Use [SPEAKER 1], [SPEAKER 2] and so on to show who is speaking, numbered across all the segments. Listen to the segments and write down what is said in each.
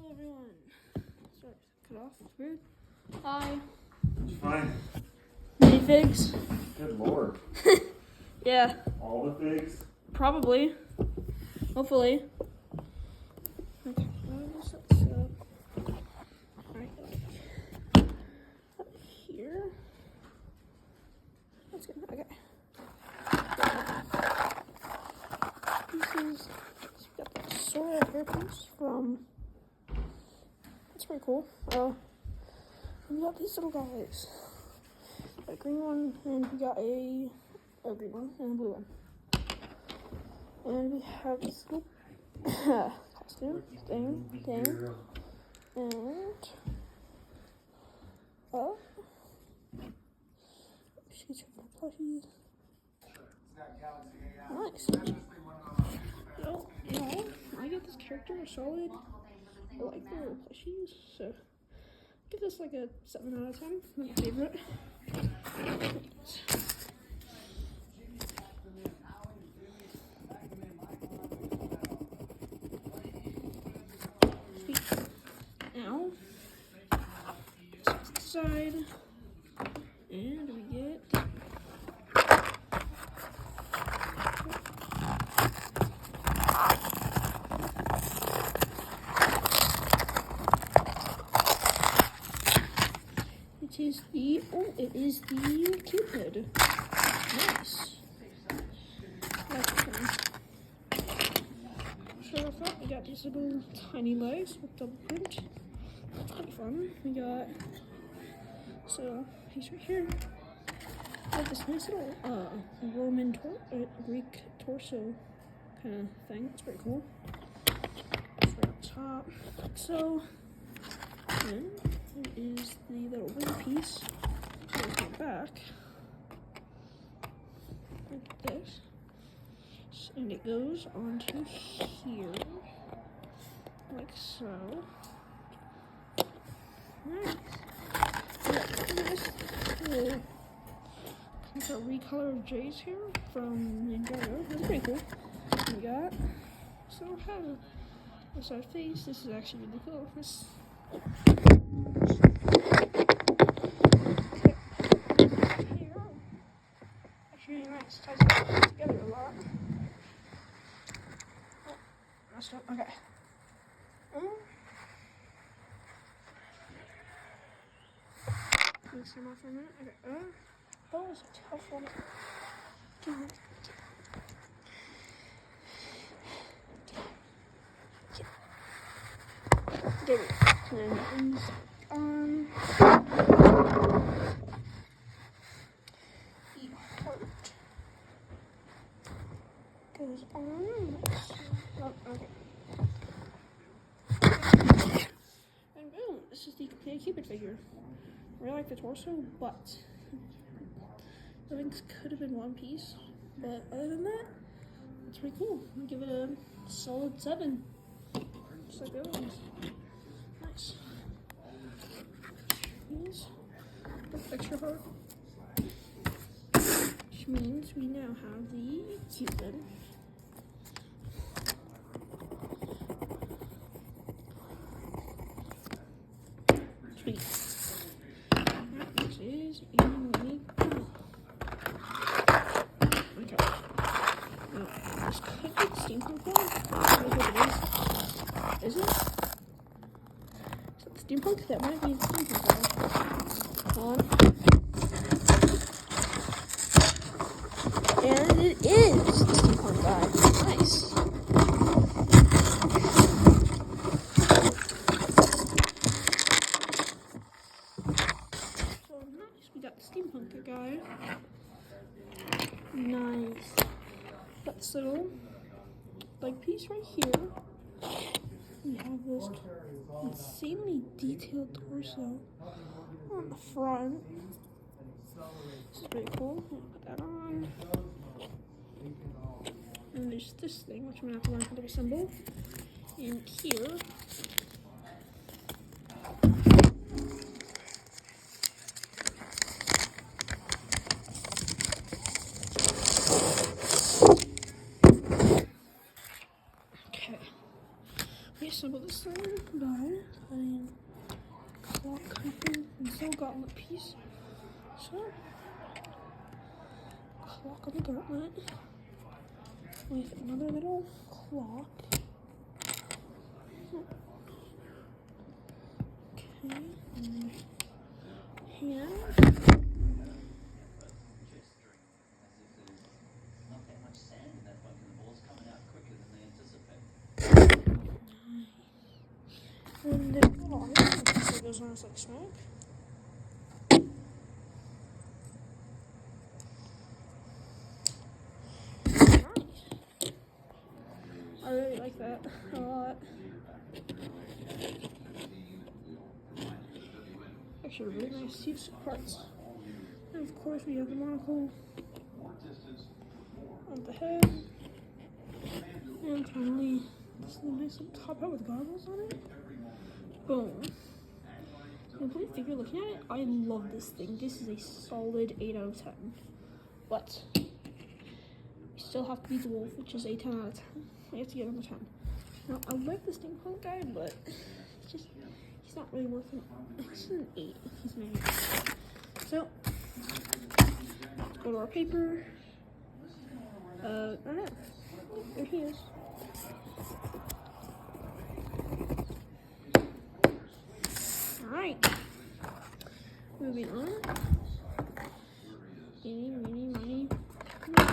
[SPEAKER 1] Hello everyone. Sorry, cut off. Weird. Hi.
[SPEAKER 2] It's fine.
[SPEAKER 1] Minifigs.
[SPEAKER 2] Good lord.
[SPEAKER 1] Yeah.
[SPEAKER 2] All the figs?
[SPEAKER 1] Probably. Hopefully. Okay, let me set this up. Alright, up here. That's good. Okay. Pieces. So we got the Sora hairpiece from. That's pretty cool. We got these little guys. A green one, and we got a green one and a blue one. And we have this little costume thing, and she's from the plushies. Nice. Yeah, I get this character a solid. I like the little plushies, so give this like a 7 out of 10. My favorite. Now, this side, and we get it is the Cupid. Nice. That's fun. So with that, we got these little tiny legs with double print. That's pretty fun. We got, so he's right here. We have this nice little Roman Greek torso kind of thing. It's pretty cool. It's right on top. So then there is the little wing piece. There's the back. Like this. And it goes onto here. Like so. Nice. Nice. It's a recolor of Jay's hair from Ninjago. That's pretty cool. We got so how this our face. This is actually really cool. This here actually really nice. Ties it together a lot. Oh, messed up. Okay. Let's zoom off for a minute. Okay. That was a tough one. There we go. And the heart goes on. Oh, okay. And boom, this is the completed Cupid figure. I really like the torso, but the wings could have been one piece. But other than that, it's pretty cool. I'm gonna give it a solid 7. Just like the other ones. Nice. Means extra hard. Which means we now have the Cupid. Sweet. This is evenly cool. Okay. Now, this could be the steampunk one. I don't know what it is. Is it? Is it the steampunk? That might be the steampunk one. And it is the steampunk guy. Nice. So nice. We got the steampunk guy. Nice. Got this little leg piece right here. We have this insanely detailed torso on the front. This is pretty cool. I'm gonna put that on. And there's this thing, which I'm gonna have to learn how to assemble. And here, assemble this thing by adding clock hyphen and so gauntlet piece. So clock on the gauntlet with another little clock. Okay, and hand. And then on it, so it goes on like smoke. Nice. I really like that a lot. Actually, really nice use of parts. And of course, we have the monocle on the head. And finally, this little nice little top hat with goggles on it. Boom. Complete figure, looking at it, I love this thing. This is a solid 8 out of 10. But we still have to beat the wolf, which is a 10 out of 10. We have to get him a 10. Now, I like the steampunk guy, but it's just, he's not really worth it. It's an 8 if he's made. So, let's go to our paper. I don't know. There he is. Alright. Moving on. Eeny, meeny, miny, moe.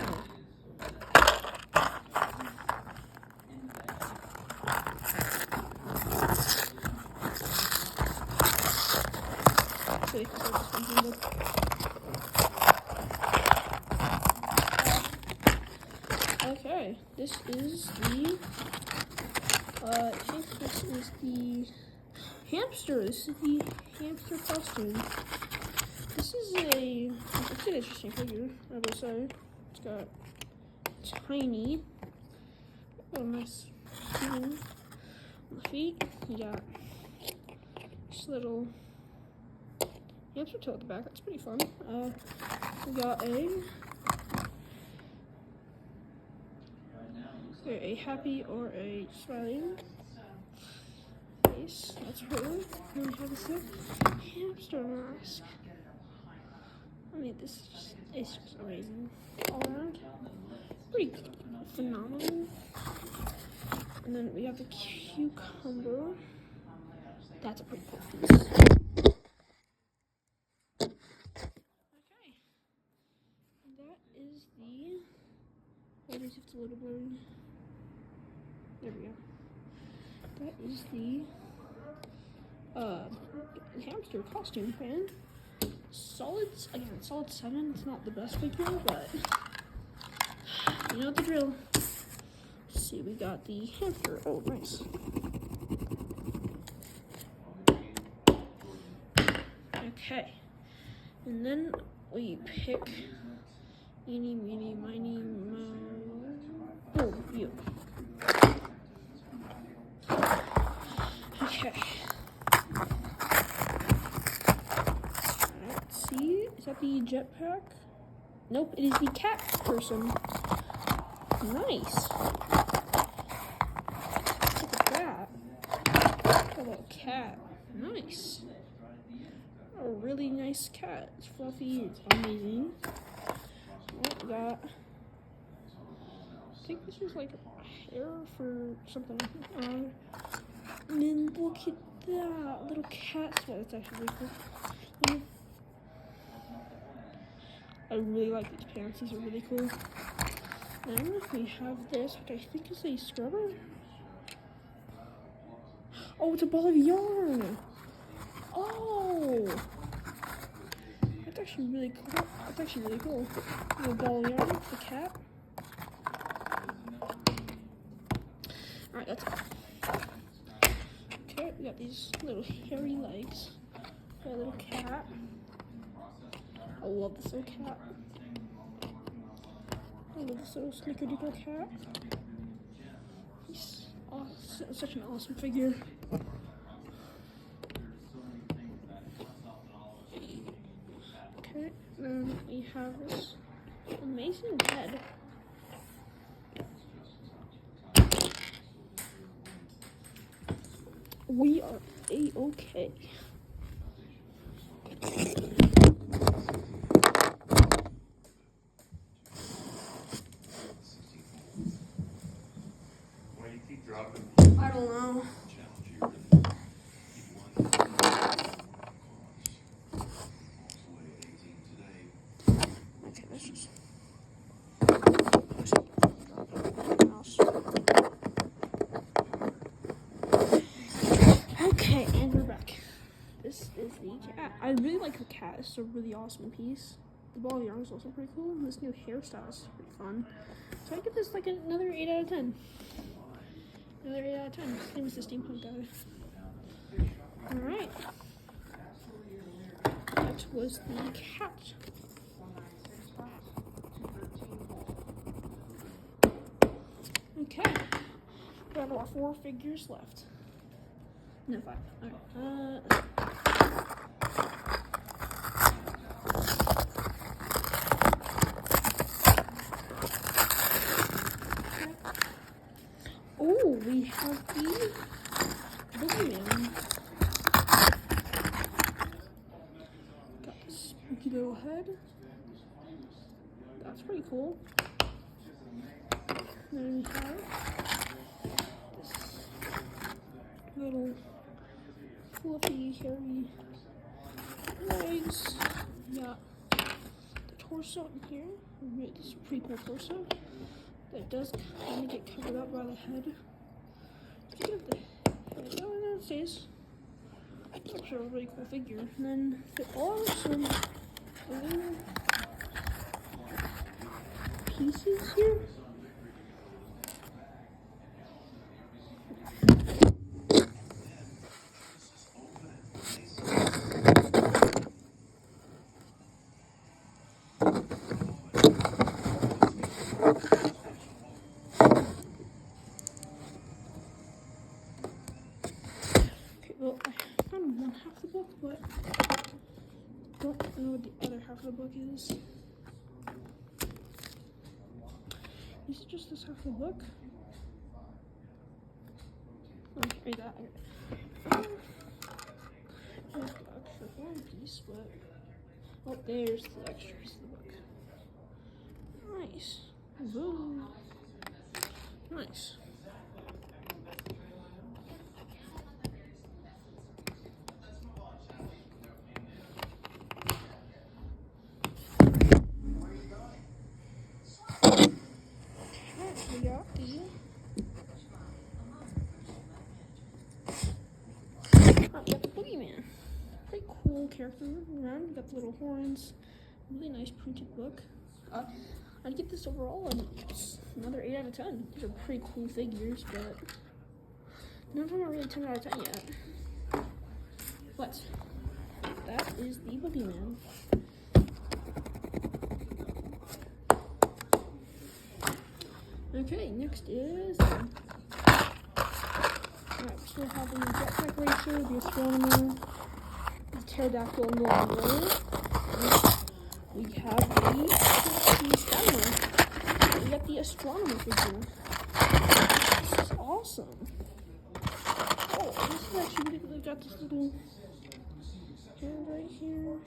[SPEAKER 1] So we can start this one handle. Okay, this is the I think this is the hamster. This is the hamster costume. This is it's an interesting figure, I will say. It's got tiny, nice on the feet. You got this little hamster tail at the back. That's pretty fun. We got a happy or a smiling face. That's her. And we have this hamster mask. I mean, this is just amazing all around. Pretty phenomenal. And then we have the cucumber. That's a pretty cool piece. Okay. And that is the. What is it? It's a little blurry. There we go. That is the hamster costume fan. Solid 7. It's not the best figure, but you know the drill. Let's see, we got the hamster. Oh, nice. Okay. And then we pick eeny, meeny, miny, moe. Oh, you. Okay. Let's see. Is that the jetpack? Nope, it is the cat person. Nice. Look at that. A little cat. Nice. A really nice cat. It's fluffy. It's amazing. What we got? I think this is like hair for something. And then look at that little cat sweat. It's actually really cool. I really like these pants. These are really cool. Then we have this, which I think is a scrubber. Oh, it's a ball of yarn. Oh, that's actually really cool. That's actually really cool. The ball of yarn, the cat. All right, that's it. Okay, we got these little hairy legs. Got a little cat. I love this little cat. I love this little snickerdoodle cat. He's awesome, such an awesome figure. Okay, then we have this amazing head. we are a-okay.
[SPEAKER 2] Why do you keep dropping?
[SPEAKER 1] I don't know. Okay, let's just. Okay, and we're back. This is the cat. I really like the cat. It's a really awesome piece. The ball of yarn is also pretty cool. This new hairstyle is pretty fun. So I give this like another 8 out of 10. Another 8 out of 10. His name is the steampunk guy. Alright. That was the cat. Okay. We have about 4 figures left. No, 5. Alright. Oh, we have the Boogeyman. Got the spooky little head. That's pretty cool. Then we have this little fluffy, hairy legs. Got the torso in here. This is a pretty cool torso. It does kind of get covered up by the head. Look at the head. Oh, no, it stays. It's actually a really cool figure. And then there are some other pieces here. Well, I found one half the book, but don't know what the other half of the book is. Is it just this half of the book? Oh, I got it. There's the extra one piece, but oh, there's the extra piece of the book. Nice. Woo. Nice. We got the Boogeyman. Pretty cool character around. We got the little horns. Really nice printed book. I'd give this overall another 8 out of 10. These are pretty cool figures, but none of them are really 10 out of 10 yet. But that is the Boogeyman. Okay, next is alright, we're still having the Jetpack Racer, the Astronomer, the Pterodactyl, and the Warrior. We have the Astronomer. We got the Astronomer figure. This is awesome. Oh, this is actually really cool. They've got this little hand right here.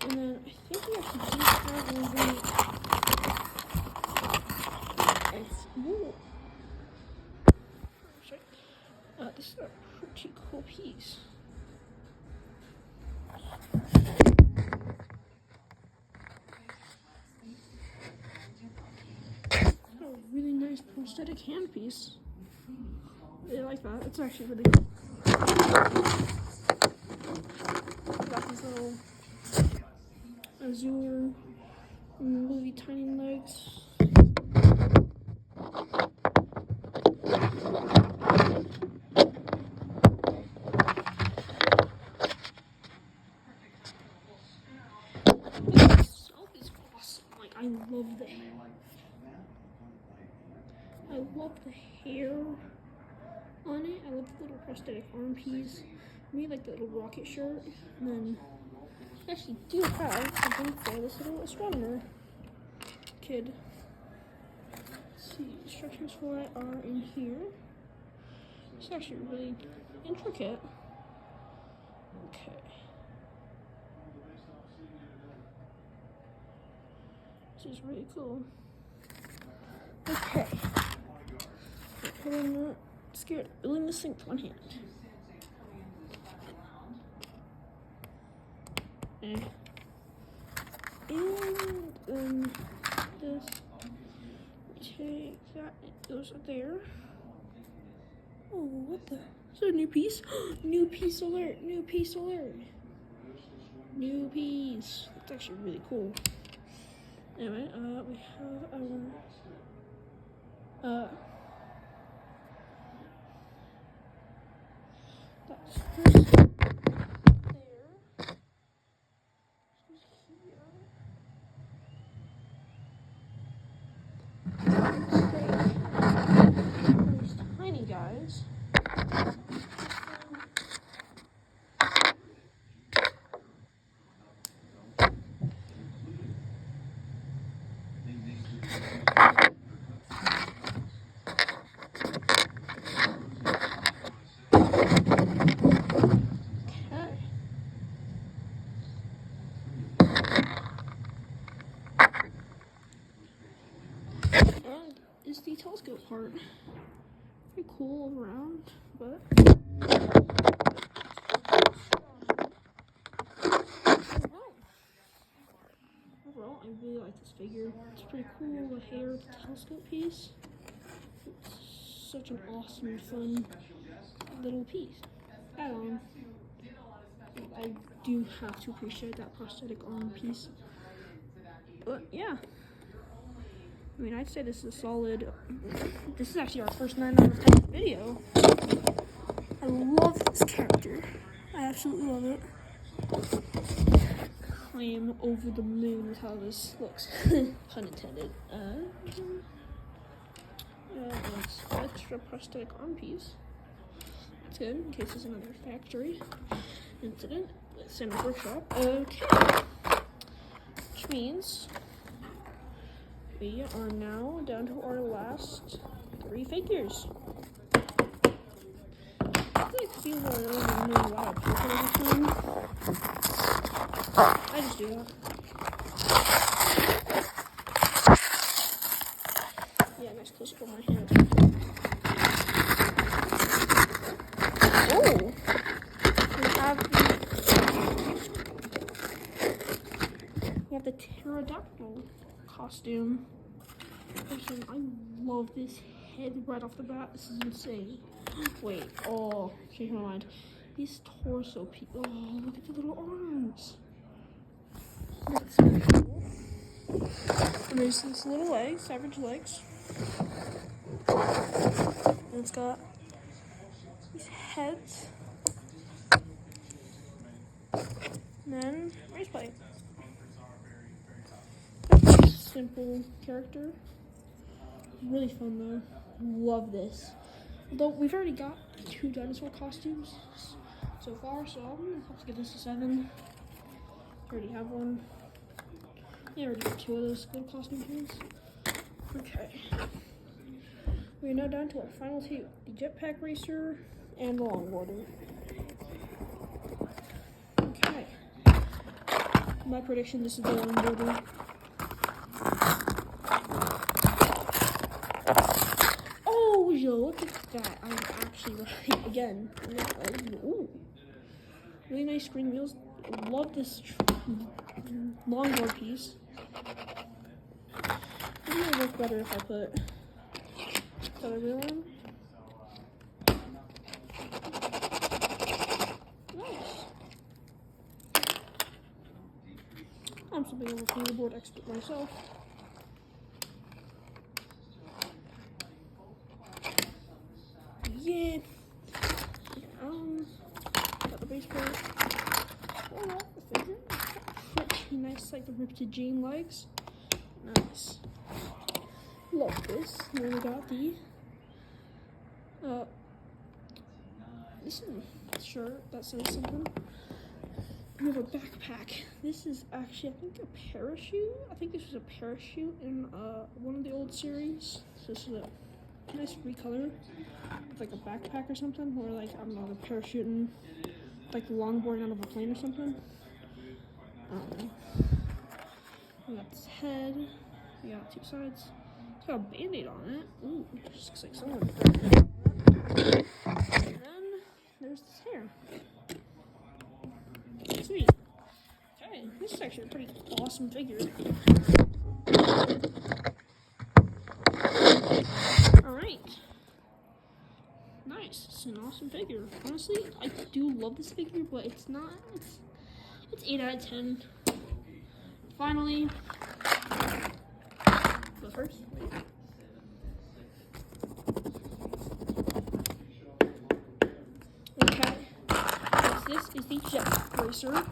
[SPEAKER 1] And then I think we actually do have one. Ooh. This is a pretty cool piece. A really nice prosthetic handpiece. I really like that. It's actually really cool. Got these little azure, really tiny legs. I love the hair on it. I love the little prosthetic arm piece. I really like the little rocket shirt. And then I actually do have something for this little astronomer kid. Let's see, instructions for it are in here. It's actually really intricate. Okay. This is really cool. Okay. Hold on, I'm not scared. Building the sink with one hand. And this, take that, it goes up there. Oh, what the? Is that a new piece? New piece alert, new piece alert. New piece. That's actually really cool. Anyway, we have our, that's this there. This here. These tiny guys. Okay. And is the telescope part. Pretty cool all around, but overall, I really like this figure. It's pretty cool. The hair, the telescope piece. It's such an awesome and fun little piece. Add-on. I do have to appreciate that prosthetic arm piece. But yeah. I mean, I'd say this is a solid. This is actually our first 9 out of 10 video. I love this character. I absolutely love it. I am over the moon with how this looks. Pun intended. It's extra prosthetic arm piece. That's good, in case there's another factory incident with Santa's Workshop. Okay. Which means we are now down to our last 3 figures. I feel like I don't even know why I put it every time. I just do that. Yeah, nice close up on my hand. Oh! We have the pterodactyl costume. Listen, I love this head right off the bat. This is insane. Wait, oh, change my mind. These torso people. Oh, look at the little arms. That's so cool. And there's these little legs, average legs. And it's got these heads. And then race plate. Simple character. Really fun though. Love this. Although we've already got 2 dinosaur costumes so far, so I'm gonna have to give this a 7. Already have one. Yeah, I already got 2 of those little costume things. Okay. We're now down to our final 2. The Jetpack Racer and the Longboarder. Okay. My prediction, this is the Longboarder. Oh, yo, look at that. I'm actually right again. Ooh. Really nice screen wheels. Love this longboard piece. Maybe it would look better if I put the other wheel on. Nice. I'm still being able to the board expert myself. Yeah. Got the base plate. Oh, the figure. Pretty nice, like the ripped Jane legs. Nice. Love this. Then we got the this shirt that says something. We have a backpack. This is actually, I think, a parachute. I think this was a parachute in one of the old series. So this is a nice recolor. like a backpack or something, or like, I don't know, they're parachuting, like longboarding out of a plane or something. I don't know. We got this head. We got two sides. It's got a band-aid on it. Ooh, just looks like someone. And then there's this hair. Sweet. Okay, this is actually a pretty awesome figure. Alright. Nice. It's an awesome figure. Honestly, I do love this figure, but it's not. It's 8 out of 10. Finally. Go first. Okay. This is the Jet Racer.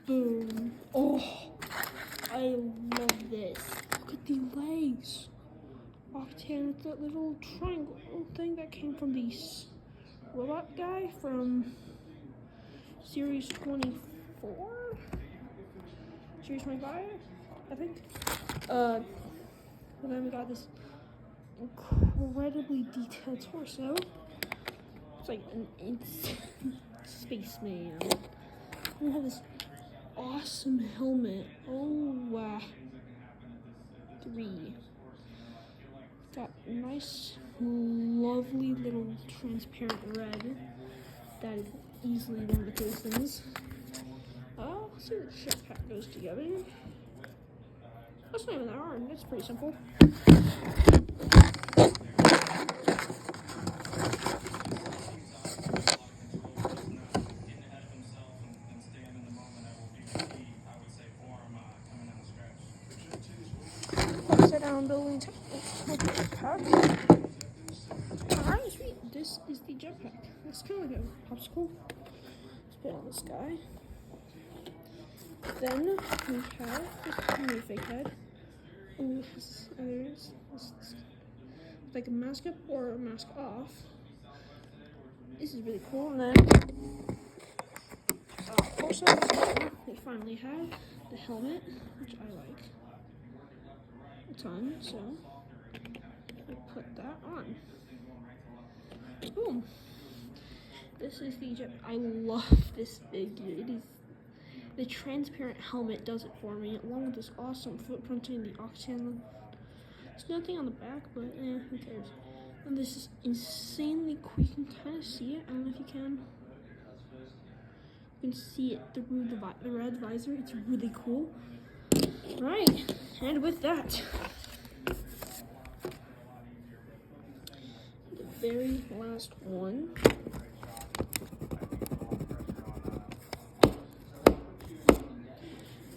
[SPEAKER 1] Boom. Oh, I love this. Look at the legs. Octane with that little triangle thing that came from the robot guy from Series 24? Series 25, I think. And then we got this incredibly detailed torso. It's like an insane spaceman. We have this awesome helmet. Oh, wow. 3. Got nice, lovely little transparent red. That is easily one of the coolest things. Let's see what jetpack goes together. That's not even that hard. That's pretty simple. Upside down building jetpack. Alright, sweet. This is the jetpack. It's kind of like a popsicle. Let's put it on this guy. Then we have this minifig head. Oh, this is like a mask up or a mask off. This is really cool. And then also we finally have the helmet, which I like a ton. So we put that on. Boom. This is the jet. I love this figure. It is. The transparent helmet does it for me, along with this awesome footprinting, the Octane. There's nothing on the back, but who cares? And this is insanely cool. You can kind of see it. I don't know if you can. You can see it through the red visor. It's really cool. Right, and with that, the very last one.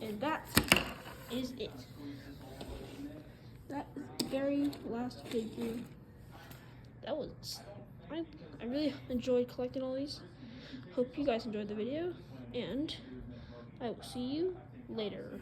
[SPEAKER 1] And that is it. That is the very last figure. That was, I really enjoyed collecting all these. Hope you guys enjoyed the video, and I will see you later.